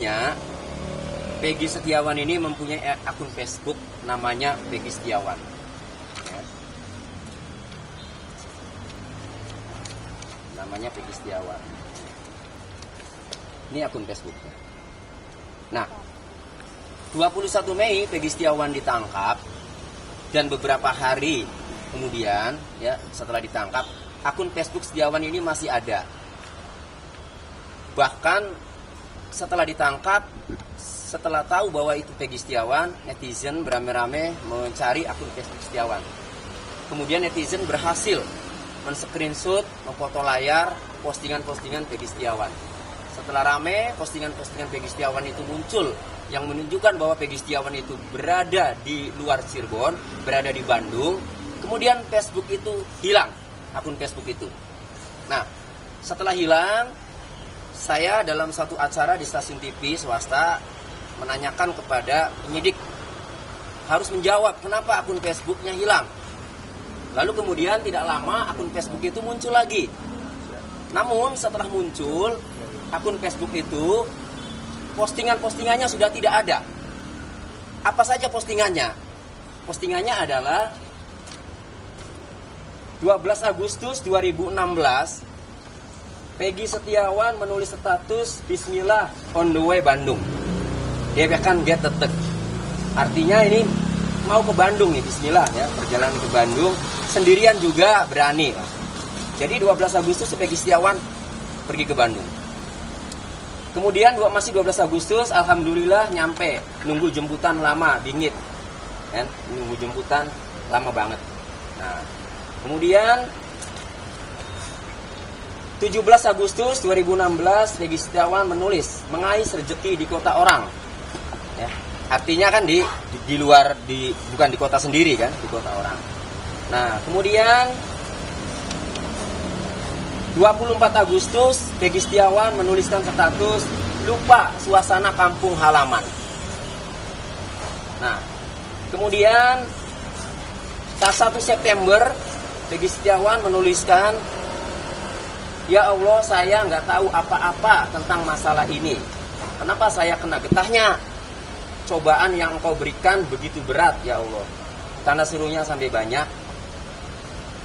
sebelumnya Peggy Setiawan ini mempunyai akun Facebook namanya Peggy Setiawan. Ya. Namanya Peggy Setiawan. Ini akun Facebooknya. Nah, 21 Mei Peggy Setiawan ditangkap dan beberapa hari kemudian ya setelah ditangkap akun Facebook Setiawan ini masih ada. Bahkan setelah ditangkap, setelah tahu bahwa itu Peggy Setiawan, netizen beramai-ramai mencari akun Facebook Setiawan. Kemudian netizen berhasil men-screenshot, memfoto layar postingan-postingan Peggy Setiawan. Setelah rame, postingan-postingan Peggy Setiawan itu muncul yang menunjukkan bahwa Peggy Setiawan itu berada di luar Cirebon, berada di Bandung. Kemudian Facebook itu hilang, akun Facebook itu. Nah, setelah hilang, saya dalam satu acara di stasiun TV swasta menanyakan kepada penyidik, harus menjawab kenapa akun Facebooknya hilang. Lalu kemudian tidak lama akun Facebook itu muncul lagi. Namun setelah muncul akun Facebook itu, postingan-postingannya sudah tidak ada. Apa saja postingannya? Postingannya adalah 12 Agustus 2016, Peggy Setiawan menulis status Bismillah on the way Bandung. Dia bahkan get tetek. Artinya ini mau ke Bandung nih, Bismillah ya, perjalanan ke Bandung, sendirian juga berani. Jadi 12 Agustus Peggy Setiawan pergi ke Bandung. Kemudian masih 12 Agustus, alhamdulillah nyampe, nunggu jemputan lama, bingit. Kan? Nunggu jemputan lama banget. Nah, kemudian 17 Agustus 2016 Peggy Setiawan menulis mengais rezeki di kota orang. Ya, artinya kan di luar, bukan di kota sendiri kan, di kota orang. Nah, kemudian 24 Agustus Peggy Setiawan menuliskan status lupa suasana kampung halaman. Nah, kemudian 1 September Peggy Setiawan menuliskan, ya Allah, saya nggak tahu apa-apa tentang masalah ini. Kenapa saya kena getahnya? Cobaan yang Engkau berikan begitu berat, ya Allah. Tanda serunya sampai banyak.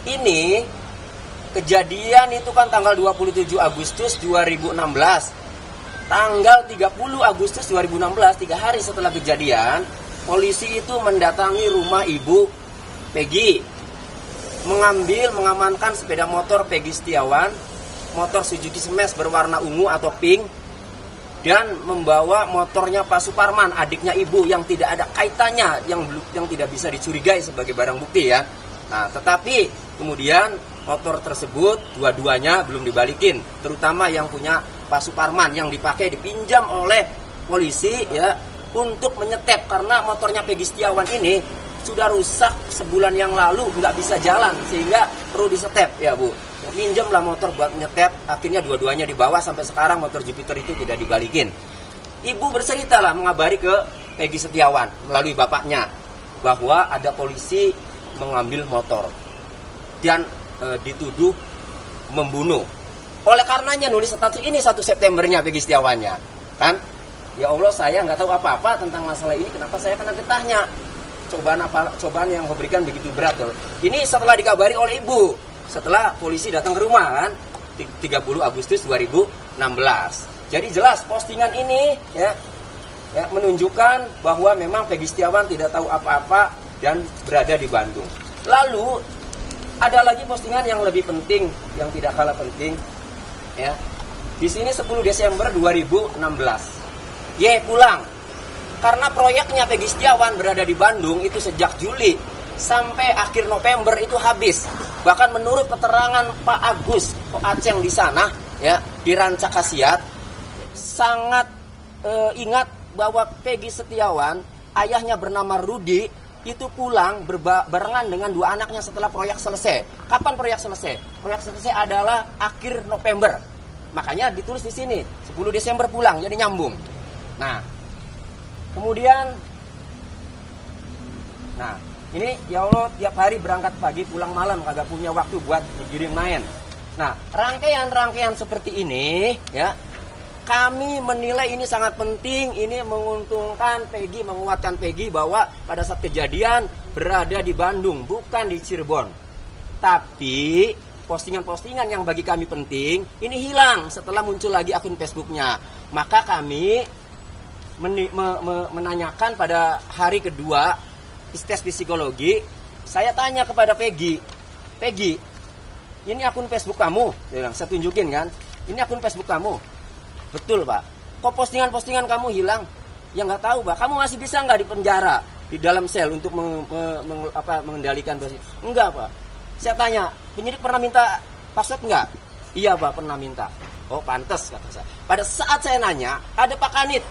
Ini kejadian itu kan tanggal 27 Agustus 2016. Tanggal 30 Agustus 2016, 3 hari setelah kejadian, polisi itu mendatangi rumah ibu Peggy, mengamankan sepeda motor Peggy Setiawan, motor Suzuki Smash berwarna ungu atau pink, dan membawa motornya Pak Suparman, adiknya ibu, yang tidak ada kaitannya, yang tidak bisa dicurigai sebagai barang bukti ya. Nah, tetapi kemudian motor tersebut dua-duanya belum dibalikin, terutama yang punya Pak Suparman yang dipakai dipinjam oleh polisi ya untuk menyetep, karena motornya Peggy Setiawan ini sudah rusak sebulan yang lalu, nggak bisa jalan sehingga perlu disetep ya Bu. Minjemlah motor buat nyetep, akhirnya dua-duanya dibawa sampai sekarang motor Jupiter itu tidak dibalikin. Ibu bercerita lah, mengabari ke Peggy Setiawan melalui bapaknya bahwa ada polisi mengambil motor dan dituduh membunuh. Oleh karenanya nulis status ini 1 Septembernya Peggy Setiawannya kan, ya Allah, saya nggak tahu apa-apa tentang masalah ini, kenapa saya kena getahnya? Cobaan yang memberikan begitu berat loh. Ini setelah dikabari oleh ibu, setelah polisi datang ke rumah kan, 30 Agustus 2016. Jadi jelas postingan ini ya menunjukkan bahwa memang Peggy Setiawan tidak tahu apa-apa dan berada di Bandung. Lalu ada lagi postingan yang lebih penting, yang tidak kalah penting ya. Di sini 10 Desember 2016. Pulang. Karena proyeknya Peggy Setiawan berada di Bandung itu sejak Juli sampai akhir November itu habis. Bahkan menurut keterangan Pak Agus Aceng di sana ya, di Rancakasiat, sangat ingat bahwa Peggy Setiawan, ayahnya bernama Rudi, itu pulang barengan dengan 2 anaknya setelah proyek selesai. Kapan proyek selesai? Proyek selesai adalah akhir November. Makanya ditulis di sini 10 Desember pulang, jadi nyambung. Nah, kemudian ini ya Allah, tiap hari berangkat pagi pulang malam, kagak punya waktu buat dikirim main. Nah, rangkaian seperti ini ya Kami menilai ini sangat penting, ini menguntungkan Peggy, menguatkan Peggy bahwa pada saat kejadian berada di Bandung, bukan di Cirebon. Tapi postingan-postingan yang bagi kami penting, ini hilang setelah muncul lagi akun Facebooknya. Maka kami menanyakan pada hari kedua tes psikologi, saya tanya kepada Peggy, ini akun Facebook kamu? Saya tunjukin kan, ini akun Facebook kamu. Betul Pak. Kok postingan-postingan kamu hilang? Ya nggak tahu Pak. Kamu masih bisa nggak di penjara di dalam sel untuk mengendalikan posisi? Enggak Pak. Saya tanya, penyidik pernah minta password nggak? Iya Pak, pernah minta. Oh pantas kata saya. Pada saat saya nanya, ada Pak Kanit,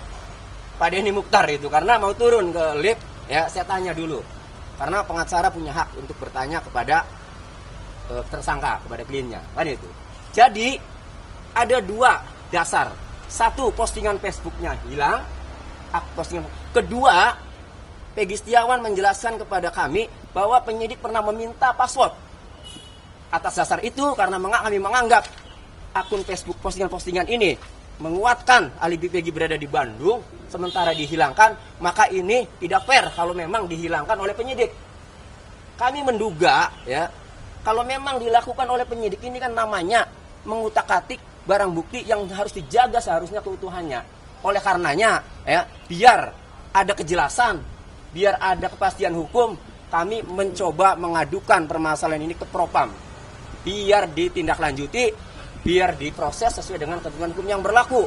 Pak Denny Mukhtar itu, karena mau turun ke lift, ya saya tanya dulu. Karena pengacara punya hak untuk bertanya kepada tersangka, kepada kliennya, kan itu. Jadi ada dua dasar. Satu, postingan Facebooknya hilang. Kedua, Peggy Setiawan menjelaskan kepada kami bahwa penyidik pernah meminta password. Atas dasar itu, karena kami menganggap akun Facebook postingan-postingan ini menguatkan alibi Peggy berada di Bandung, sementara dihilangkan, maka ini tidak fair kalau memang dihilangkan oleh penyidik. Kami menduga, ya, kalau memang dilakukan oleh penyidik ini kan namanya mengutak-atik barang bukti yang harus dijaga seharusnya keutuhannya. Oleh karenanya, ya, biar ada kejelasan, biar ada kepastian hukum, kami mencoba mengadukan permasalahan ini ke Propam. Biar ditindaklanjuti, biar diproses sesuai dengan ketentuan hukum yang berlaku.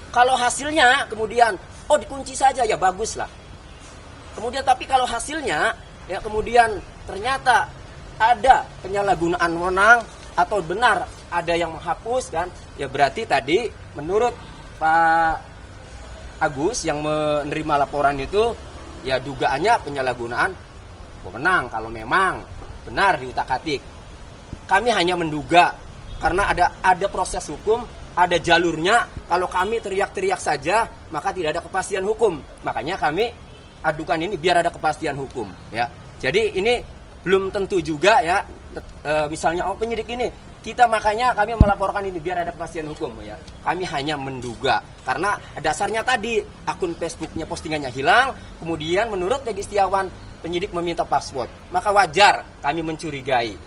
Kalau hasilnya kemudian, oh dikunci saja, ya bagus lah. Kemudian tapi kalau hasilnya, ya kemudian ternyata ada penyalahgunaan wewenang atau benar ada yang menghapus kan, ya berarti tadi menurut Pak Agus yang menerima laporan itu, ya dugaannya penyalahgunaan wewenang kalau memang benar diutak-atik. Kami hanya menduga karena ada proses hukum, ada jalurnya. Kalau kami teriak-teriak saja, maka tidak ada kepastian hukum. Makanya kami adukan ini biar ada kepastian hukum, ya. Jadi ini belum tentu juga, ya. Misalnya penyidik ini, kita makanya kami melaporkan ini biar ada kepastian hukum, ya. Kami hanya menduga karena dasarnya tadi akun Facebooknya postingannya hilang, kemudian menurut Peggy Setiawan penyidik meminta password, maka wajar kami mencurigai,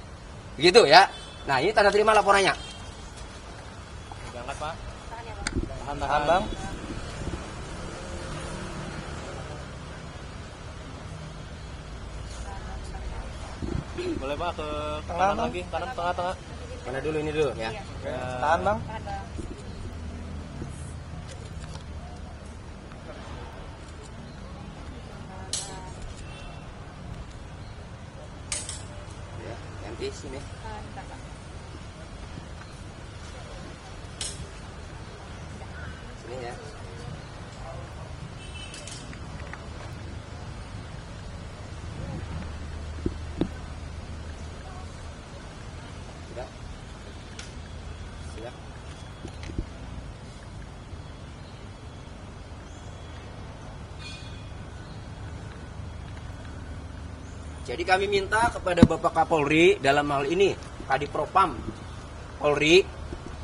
begitu ya. Nah ini tanda terima laporannya. Angkat Pak. Tahan Bang. Boleh Pak ke kanan lagi, kanan tengah-tengah. Mana dulu ini dulu ya. Tahan Bang. Ya, ganti sini. Sini ya. Sudah. Siap. Jadi kami minta kepada Bapak Kapolri dalam hal ini Kadipropam Polri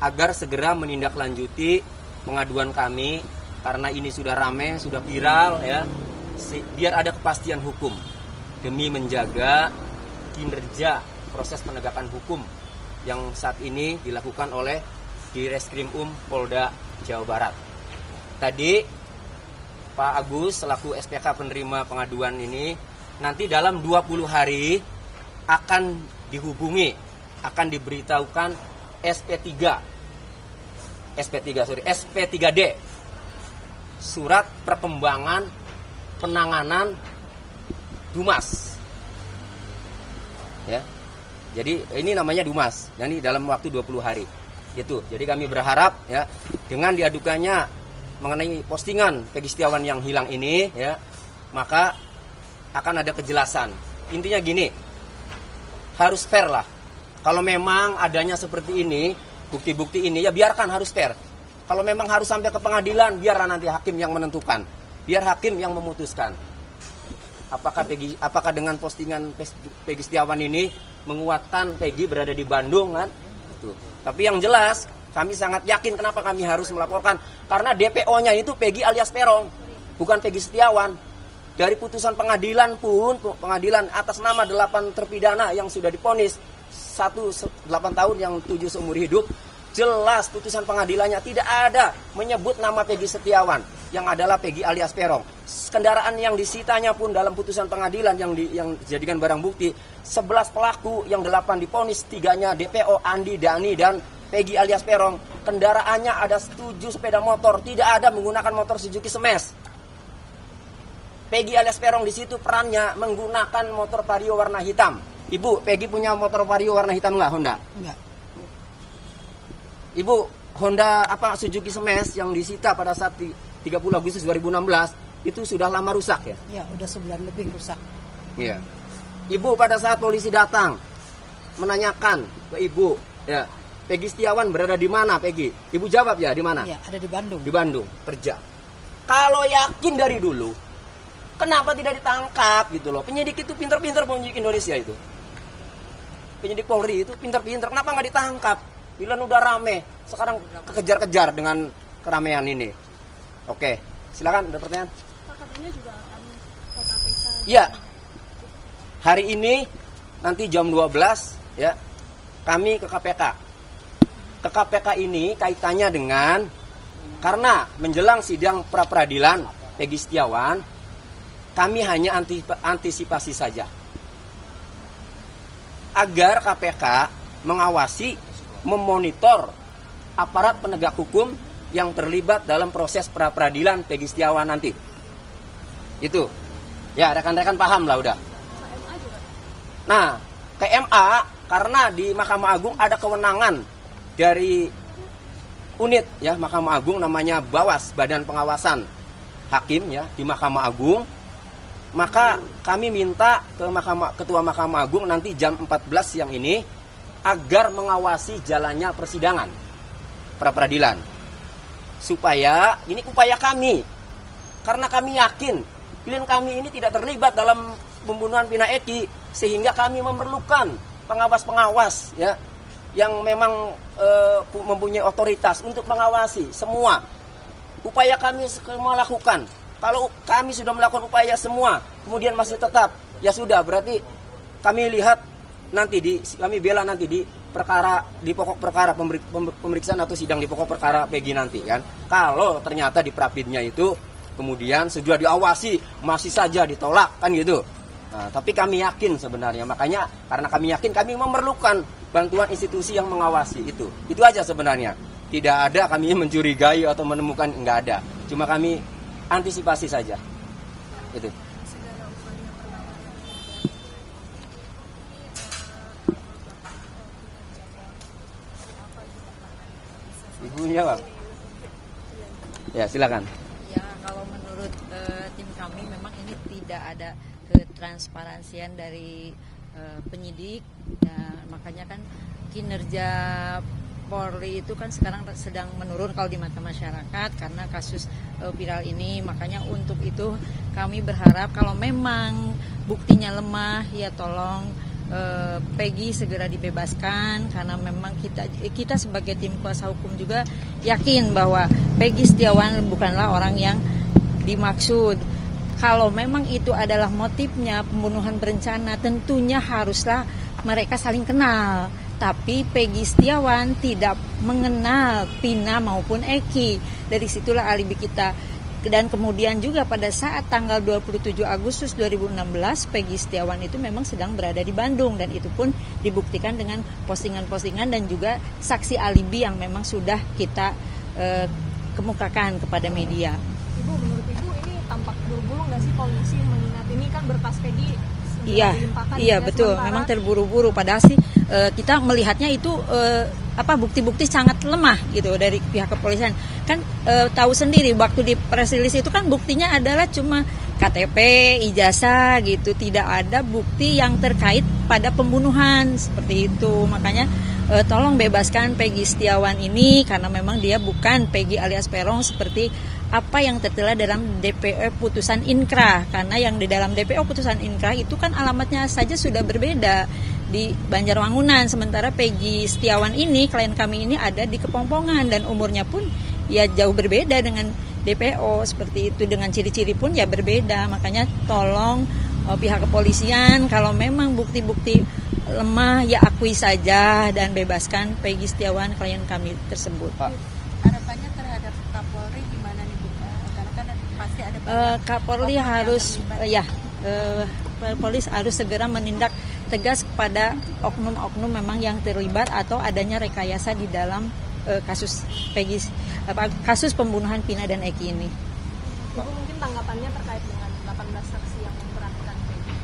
agar segera menindaklanjuti pengaduan kami karena ini sudah ramai, sudah viral ya. Biar ada kepastian hukum demi menjaga kinerja proses penegakan hukum yang saat ini dilakukan oleh Direskrim Polda Jawa Barat. Tadi Pak Agus selaku SPK penerima pengaduan ini nanti dalam 20 hari akan dihubungi, akan diberitahukan SP3D, surat perkembangan penanganan Dumas. Ya. Jadi ini namanya Dumas. Jadi dalam waktu 20 hari. Gitu. Jadi kami berharap ya dengan diadukannya mengenai postingan Peggy Setiawan yang hilang ini ya, maka akan ada kejelasan. Intinya gini, harus fair lah. Kalau memang adanya seperti ini, bukti-bukti ini ya biarkan harus fair. Kalau memang harus sampai ke pengadilan, biarlah nanti hakim yang menentukan. Biar hakim yang memutuskan. Apakah dengan postingan Peggy Setiawan ini menguatkan Peggy berada di Bandung kan? Gitu. Tapi yang jelas Kami sangat yakin kenapa kami harus melaporkan. Karena DPO-nya itu Peggy alias Peron, bukan Peggy Setiawan. Dari putusan pengadilan pun, pengadilan atas nama 8 terpidana yang sudah divonis 8 tahun yang 7 seumur hidup, jelas putusan pengadilannya tidak ada menyebut nama Peggy Setiawan yang adalah Peggy alias Peron. Kendaraan yang disitanya pun dalam putusan pengadilan yang dijadikan barang bukti, 11 pelaku yang 8 divonis, 3-nya DPO Andi, Dani dan Peggy alias Peron. Kendaraannya ada 7 sepeda motor, tidak ada menggunakan motor Suzuki Smash. Peggy alias Peron di situ perannya menggunakan motor Vario warna hitam. Ibu, Peggy punya motor Vario warna hitam nggak, Honda? Enggak. Ibu, Honda Suzuki Smash yang disita pada saat 30 Agustus 2016 itu sudah lama rusak ya? Ya, udah sebulan lebih rusak. Iya. Ibu pada saat polisi datang menanyakan ke ibu, ya, Peggy Setiawan berada di mana, Peggy? Ibu jawab ya, di mana? Ya, ada di Bandung. Di Bandung, kerja. Kalau yakin dari dulu, kenapa tidak ditangkap gitu loh? Penyidik itu pinter-pinter, penyidik Indonesia itu. Penyidik Polri itu pinter-pinter, kenapa nggak ditangkap? Bila udah rame, sekarang kekejar-kejar dengan keramaian ini. Oke, silakan ada pertanyaan. Katanya juga akan ke KPK. Iya. Hari ini nanti jam 12 ya, kami ke KPK. Ke KPK ini kaitannya dengan karena menjelang sidang pra peradilan Peggy Setiawan, kami hanya antisipasi saja agar KPK mengawasi, memonitor aparat penegak hukum yang terlibat dalam proses pra peradilan Peggy Setiawan nanti. Itu. Ya, rekan-rekan paham lah udah. Nah, ke MA karena di Mahkamah Agung ada kewenangan dari unit ya Mahkamah Agung namanya Bawas, Badan Pengawasan Hakim ya di Mahkamah Agung. Maka kami minta ke Ketua Mahkamah Agung nanti jam 14 siang ini agar mengawasi jalannya persidangan pra peradilan. Supaya ini upaya kami. Karena kami yakin klien kami ini tidak terlibat dalam pembunuhan Vina Eki, sehingga kami memerlukan pengawas-pengawas ya yang memang mempunyai otoritas untuk mengawasi semua. Upaya kami semua lakukan. Kalau kami sudah melakukan upaya semua, kemudian masih tetap, ya sudah berarti kami lihat nanti kami bela nanti di perkara, di pokok perkara pemeriksaan atau sidang di pokok perkara Peggy nanti kan. Kalau ternyata di prapidnya itu kemudian sudah diawasi masih saja ditolak kan gitu. Nah, tapi kami yakin sebenarnya, makanya karena kami yakin kami memerlukan bantuan institusi yang mengawasi itu. Itu aja sebenarnya. Tidak ada kami mencurigai atau menemukan, enggak ada. Cuma kami antisipasi saja. Itu. Ibu jawab. Ya, silakan. Ya, kalau menurut tim kami memang ini tidak ada ketransparansian dari penyidik. Ya, makanya kan kinerja Polri itu kan sekarang sedang menurun kalau di mata masyarakat karena kasus viral ini. Makanya untuk itu kami berharap kalau memang buktinya lemah ya tolong Peggy segera dibebaskan, karena memang kita sebagai tim kuasa hukum juga yakin bahwa Peggy Setiawan bukanlah orang yang dimaksud. Kalau memang itu adalah motifnya pembunuhan berencana, tentunya haruslah mereka saling kenal. Tapi Peggy Setiawan tidak mengenal Vina maupun Eki. Dari situlah alibi kita. Dan kemudian juga pada saat tanggal 27 Agustus 2016 Peggy Setiawan itu memang sedang berada di Bandung, dan itu pun dibuktikan dengan postingan-postingan dan juga saksi alibi yang memang sudah kita kemukakan kepada media. Ibu, menurut Ibu ini tampak buru-buru nggak sih polisi mengingat ini kan berkas Peggy? Iya betul, sementara memang terburu-buru. Padahal sih kita melihatnya itu bukti-bukti sangat lemah gitu dari pihak kepolisian. Kan tahu sendiri waktu di press release itu kan buktinya adalah cuma KTP, ijazah gitu, tidak ada bukti yang terkait pada pembunuhan seperti itu. Makanya tolong bebaskan Peggy Setiawan ini karena memang dia bukan Peggy alias Peron seperti apa yang tertera dalam DPO putusan inkrah. Karena yang di dalam DPO putusan inkrah itu kan alamatnya saja sudah berbeda. di Banjarwangunan. Sementara Peggy Setiawan ini, klien kami ini ada di Kepongpongan dan umurnya pun ya jauh berbeda dengan DPO seperti itu, dengan ciri-ciri pun ya berbeda. Makanya tolong pihak kepolisian kalau memang bukti-bukti lemah ya akui saja dan bebaskan Peggy Setiawan klien kami tersebut. Harapannya terhadap Kapolri gimana nih Bu? Karena kan pasti ada Kapolri harus Kapolri harus segera menindak tegas kepada oknum-oknum memang yang terlibat atau adanya rekayasa di dalam kasus Peggy, kasus pembunuhan Vina dan Eki ini. Ibu mungkin tanggapannya terkait dengan 18 saksi yang memerankan Peggy.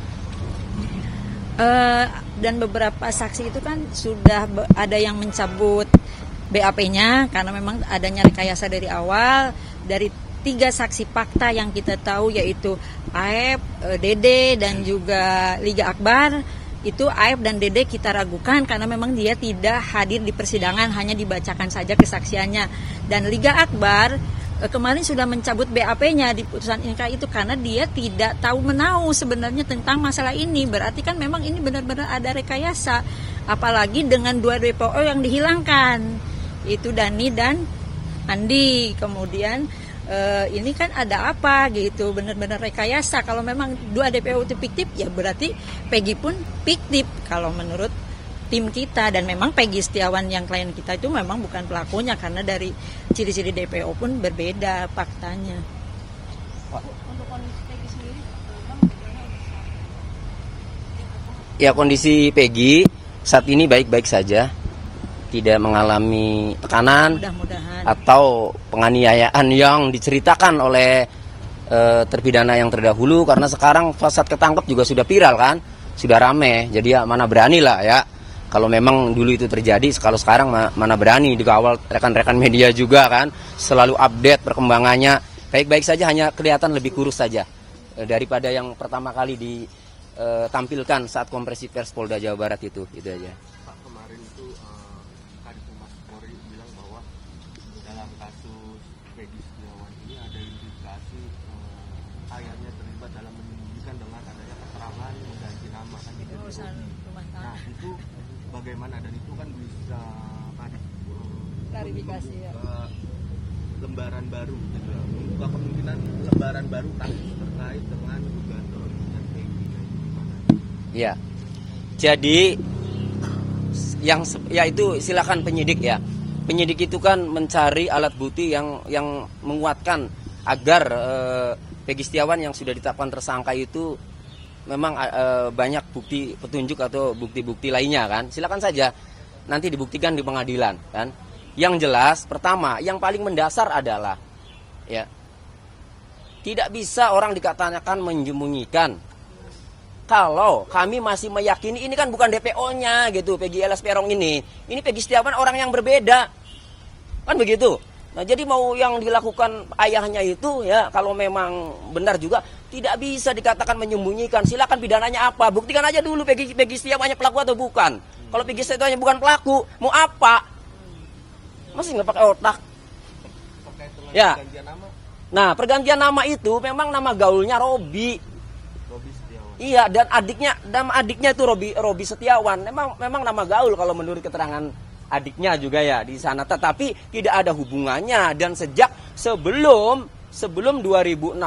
Dan beberapa saksi itu kan sudah ada yang mencabut BAP-nya karena memang adanya rekayasa dari awal. Dari 3 saksi fakta yang kita tahu yaitu Aep, Dede dan juga Liga Akbar, itu Aep dan Dede kita ragukan karena memang dia tidak hadir di persidangan, hanya dibacakan saja kesaksiannya. Dan Liga Akbar kemarin sudah mencabut BAP-nya di putusan Inka itu karena dia tidak tahu menahu sebenarnya tentang masalah ini. Berarti kan memang ini benar-benar ada rekayasa, apalagi dengan 2 DPO yang dihilangkan, itu Dani dan Andi. Kemudian ini kan ada apa gitu, benar-benar rekayasa. Kalau memang 2 DPO itu fiktif ya berarti Peggy pun fiktif kalau menurut tim kita. Dan memang Peggy Setiawan yang klien kita itu memang bukan pelakunya karena dari ciri-ciri DPO pun berbeda faktanya. Untuk kondisi Peggy sendiri, Bang, Ya, kondisi Peggy saat ini baik-baik saja, tidak mengalami tekanan Mudah-mudahan. atau penganiayaan yang diceritakan oleh terpidana yang terdahulu. Karena sekarang saat ketangkep juga sudah viral kan, sudah rame. Jadi ya mana berani lah ya. Kalau memang dulu itu terjadi, kalau sekarang mana berani, dikawal rekan-rekan media juga kan, selalu update perkembangannya. Baik-baik saja, hanya kelihatan lebih kurus saja daripada yang pertama kali ditampilkan saat konferensi pers Polda Jawa Barat itu aja. Pak, kemarin itu Kadif Humas Polri bilang bahwa dalam kasus Peggy Setiawan ini ada indikasi ayahnya terlibat dalam menyembunyikan dengan adanya keterangan mengganti nama kan gitu. Urusan rumah Nah tangga. itu bagaimana, dan itu kan bisa Kadif Klarifikasi ya. lembaran baru gitu ya, membuka kemungkinan lembaran baru kasus terkait dengan dugaan terorisme Peggy. Gimana? Ya, jadi ya itu silakan penyidik ya. Penyidik itu kan mencari alat bukti yang menguatkan agar Peggy Setiawan yang sudah ditetapkan tersangka itu memang banyak bukti petunjuk atau bukti-bukti lainnya kan. Silakan saja nanti dibuktikan di pengadilan kan. Yang jelas pertama, yang paling mendasar adalah ya tidak bisa orang dikatakan menyembunyikan. Kalau kami masih meyakini ini kan bukan DPO-nya gitu, Peggy Elias Peron ini Peggy Setiawan orang yang berbeda, kan begitu. Nah jadi mau yang dilakukan ayahnya itu ya kalau memang benar juga tidak bisa dikatakan menyembunyikan. Silakan pidananya apa, buktikan aja dulu Peggy Setiawannya pelaku atau bukan. Kalau Peggy Setiawannya bukan pelaku, mau apa? Masih nggak pakai otak. Terkait dengan Ya. pergantian nama, Nah pergantian nama itu memang nama gaulnya Robi. Robi Setiawan. Iya, dan nama adiknya itu Robi Setiawan. Memang nama gaul kalau menurut keterangan adiknya juga ya di sana. Tetapi tidak ada hubungannya, dan sejak sebelum 2016,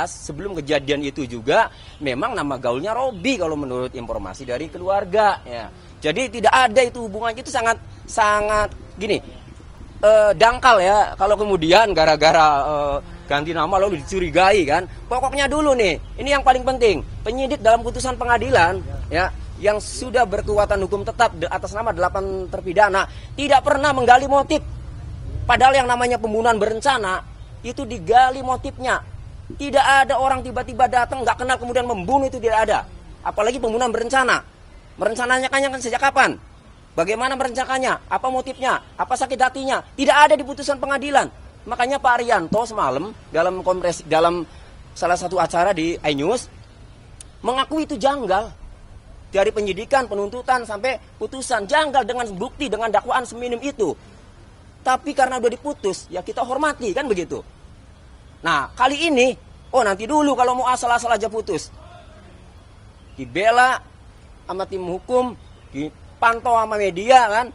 sebelum kejadian itu juga memang nama gaulnya Robi kalau menurut informasi dari keluarga ya. Jadi tidak ada itu hubungannya, itu sangat gini. Dangkal ya kalau kemudian gara-gara ganti nama lalu dicurigai kan. Pokoknya dulu nih, ini yang paling penting, penyidik dalam putusan pengadilan ya yang sudah berkekuatan hukum tetap atas nama 8 terpidana tidak pernah menggali motif. Padahal yang namanya pembunuhan berencana itu digali motifnya. Tidak ada orang tiba-tiba datang nggak kenal kemudian membunuh, itu tidak ada. Apalagi pembunuhan berencana. Merencanakannya kan sejak kapan? Bagaimana merencanakannya? Apa motifnya? Apa sakit hatinya? Tidak ada di putusan pengadilan. Makanya Pak Arianto semalam dalam salah satu acara di iNews mengakui itu janggal. Dari penyidikan, penuntutan sampai putusan janggal dengan bukti, dengan dakwaan seminim itu. Tapi karena udah diputus, ya kita hormati kan begitu. Nah kali ini, nanti dulu kalau mau asal-asal aja putus. Dibela sama tim hukum, dipantau sama media kan.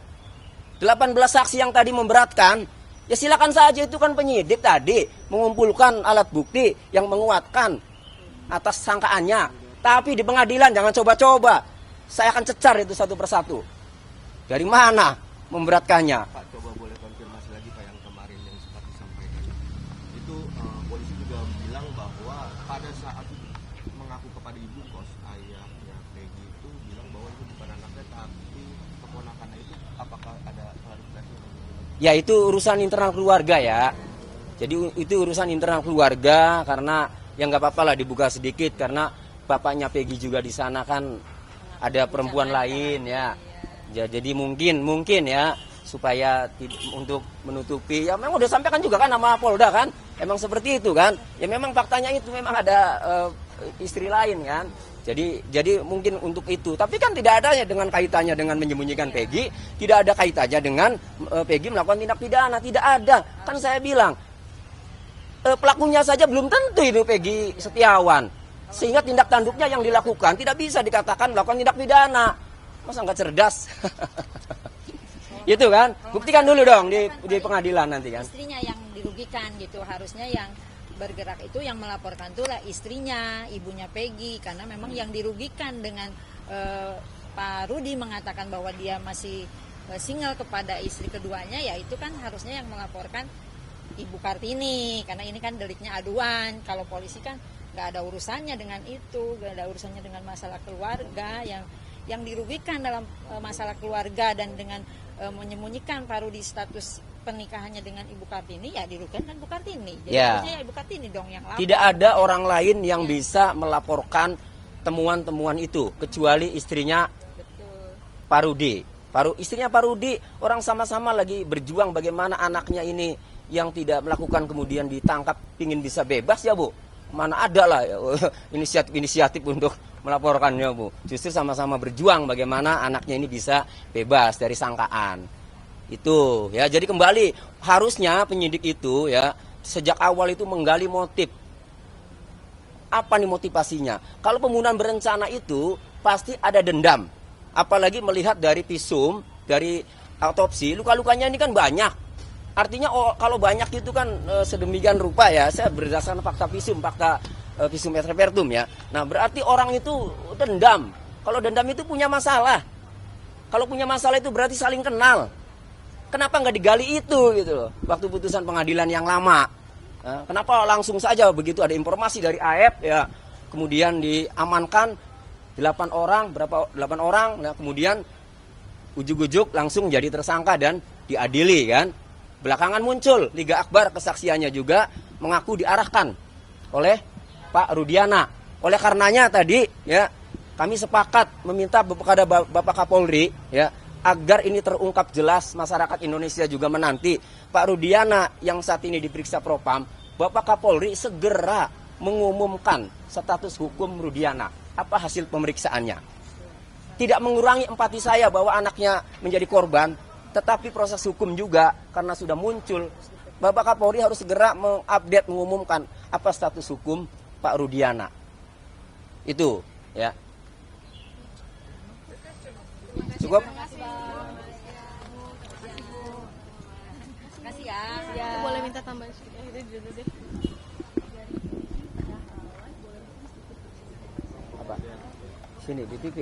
18 saksi yang tadi memberatkan, ya silakan saja, itu kan penyidik tadi mengumpulkan alat bukti yang menguatkan atas sangkaannya. Tapi di pengadilan jangan coba-coba. Saya akan cecar itu satu persatu. Dari mana memberatkannya? Pak, coba boleh konfirmasi lagi Pak yang kemarin yang sempat disampaikan. Itu polisi juga bilang bahwa pada saat mengaku kepada ibu kos, ayahnya Peggy itu bilang bahwa itu bukan anaknya tapi keponakannya. Itu apakah ada klarifikasi? Ya itu urusan internal keluarga ya. Jadi itu urusan internal keluarga, karena ya nggak apa-apa lah dibuka sedikit, karena bapaknya Peggy juga di sana kan ada perempuan lain ya. Ya, jadi mungkin ya supaya untuk menutupi, ya memang udah sampaikan juga kan nama Polda kan, emang seperti itu kan, ya memang faktanya itu memang ada istri lain kan, jadi mungkin untuk itu, tapi kan tidak ada ya dengan kaitannya dengan menyembunyikan Peggy, tidak ada kaitannya dengan Peggy melakukan tindak pidana, tidak ada, kan saya bilang pelakunya saja belum tentu itu Peggy Setiawan, sehingga tindak tanduknya yang dilakukan tidak bisa dikatakan melakukan tindak pidana. Masa nggak cerdas? Itu kan, buktikan dulu dong di pengadilan nanti kan. Istrinya yang dirugikan gitu, harusnya yang bergerak itu yang melaporkan itulah istrinya, ibunya Peggy, karena memang yang dirugikan dengan Pak Rudi mengatakan bahwa dia masih single kepada istri keduanya, ya itu kan harusnya yang melaporkan Ibu Kartini, karena ini kan deliknya aduan. Kalau polisi kan nggak ada urusannya dengan itu, nggak ada urusannya dengan masalah keluarga. Yang dirugikan dalam masalah keluarga dan dengan menyembunyikan Pak Rudi status pernikahannya dengan Ibu Kartini, ya dirugikan kan Ibu Kartini. Jadi ya. harusnya ya Ibu Kartini dong yang lapor. Tidak ada orang lain yang bisa melaporkan temuan-temuan itu kecuali istrinya Pak Rudi. Istrinya Pak Rudi, orang sama-sama lagi berjuang bagaimana anaknya ini yang tidak melakukan kemudian ditangkap, pingin bisa bebas ya Bu. Mana ada lah inisiatif untuk melaporkannya Bu. Justru sama-sama berjuang bagaimana anaknya ini bisa bebas dari sangkaan. Itu ya, jadi kembali harusnya penyidik itu ya sejak awal itu menggali motif. Apa nih motivasinya? Kalau pembunuhan berencana itu pasti ada dendam. Apalagi melihat dari visum, dari autopsi, luka-lukanya ini kan banyak. Artinya kalau banyak itu kan sedemikian rupa ya, saya berdasarkan fakta visum et repertum ya. Nah berarti orang itu dendam. Kalau dendam itu punya masalah. Kalau punya masalah itu berarti saling kenal. Kenapa nggak digali itu gitu loh, waktu putusan pengadilan yang lama. Kenapa langsung saja begitu ada informasi dari AF ya, kemudian diamankan 8 orang, nah kemudian ujuk-ujuk langsung jadi tersangka dan diadili kan. Belakangan muncul Liga Akbar, kesaksiannya juga mengaku diarahkan oleh Pak Rudiana. Oleh karenanya tadi ya kami sepakat meminta kepada Bapak Kapolri ya agar ini terungkap jelas, masyarakat Indonesia juga menanti Pak Rudiana yang saat ini diperiksa Propam, Bapak Kapolri segera mengumumkan status hukum Rudiana. Apa hasil pemeriksaannya? Tidak mengurangi empati saya bahwa anaknya menjadi korban, tetapi proses hukum juga karena sudah muncul, Bapak Kapolri harus segera mengupdate, mengumumkan apa status hukum Pak Rudiana. Itu ya. Cukup? Kasih ya. Boleh minta tambahan sedikit dulu deh. Apa? Sini di TV.